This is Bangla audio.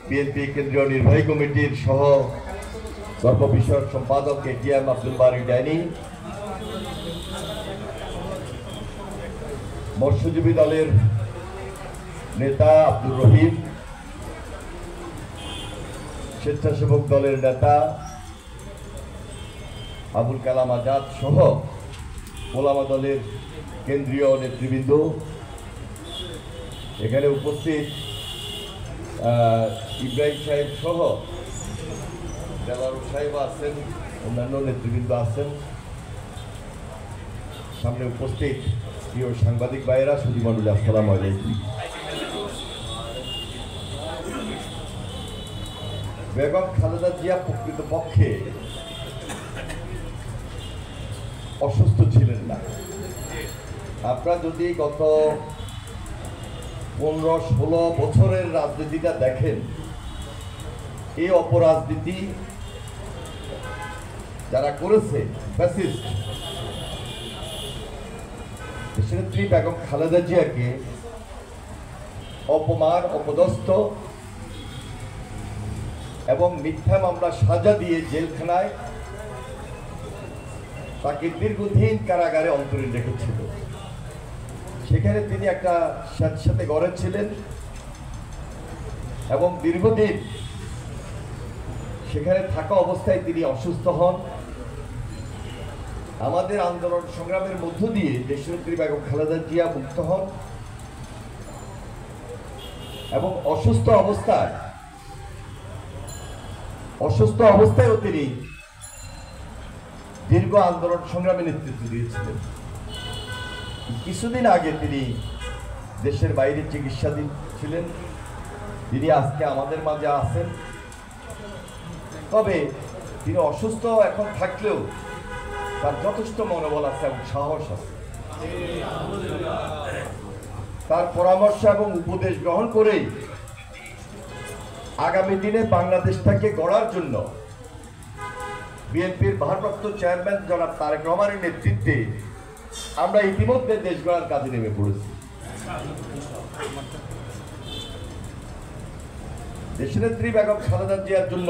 বিএনপি কেন্দ্রীয় নির্বাহী কমিটির সহ গল্প বিষয়ক সম্পাদক এটিএম আব্দুল বারী ডাইনি, মৎস্যজীবী দলের নেতা আব্দুর রহিম, স্বেচ্ছাসেবক দলের নেতা আবুল কালাম আজাদ সহ ওলামা দলের কেন্দ্রীয় নেতৃবৃন্দ, এখানে উপস্থিত ইব্রাহিম সাহেব সহ দেলারুল সাহেব আছেন, অন্যান্য নেতৃবৃন্দ আছেন, সামনে উপস্থিত প্রিয় সাংবাদিক ভাইয়েরা, সুধীমণ্ডলী, আসসালামু আলাইকুম। বেগম খালেদা জিয়া প্রকৃতপক্ষে অসুস্থ ছিলেন না। আপনারা যদি গত 15-16 বছরের রাজনীতিটা দেখেন, এই অপরাজনীতি যারা করেছে ফ্যাসিস্ট, দেশনেত্রী বেগম খালেদা জিয়াকে অপমান, অপদস্থ এবং মিথ্যা মামলা সাজা দিয়ে জেলখানায় তাকে দীর্ঘদিন কারাগারে অন্তরীণ রেখেছিল। সেখানে তিনি একটা স্যাঁতস্যাঁতে ঘরে ছিলেন এবং দীর্ঘদিন সেখানে থাকা অবস্থায় তিনি অসুস্থ হন। আমাদের আন্দোলন সংগ্রামের মধ্য দিয়ে দেশনেত্রী বেগম খালেদা জিয়া মুক্ত হন এবং অসুস্থ অবস্থায়ও তিনি দীর্ঘ আন্দোলন সংগ্রামে নেতৃত্ব দিয়েছিলেন। কিছুদিন আগে তিনি দেশের বাইরে চিকিৎসাধীন ছিলেন। তিনি আজকে আমাদের মাঝে আছেন। তবে তিনি অসুস্থ এখন থাকলেও তার যথেষ্ট মনোবল আছে এবং সাহস আছে। তার পরামর্শ এবং উপদেশ গ্রহণ করেই আগামী দিনে বাংলাদেশটাকে গড়ার জন্য বিএনপির ভারপ্রাপ্ত চেয়ারম্যান জনাব তারেক রহমানের নেতৃত্বে আমরা ইতিমধ্যে দেশ গড়ার কাজে নেমে পড়েছি। দেশনেত্রী বেগম খালেদা জিয়ার জন্য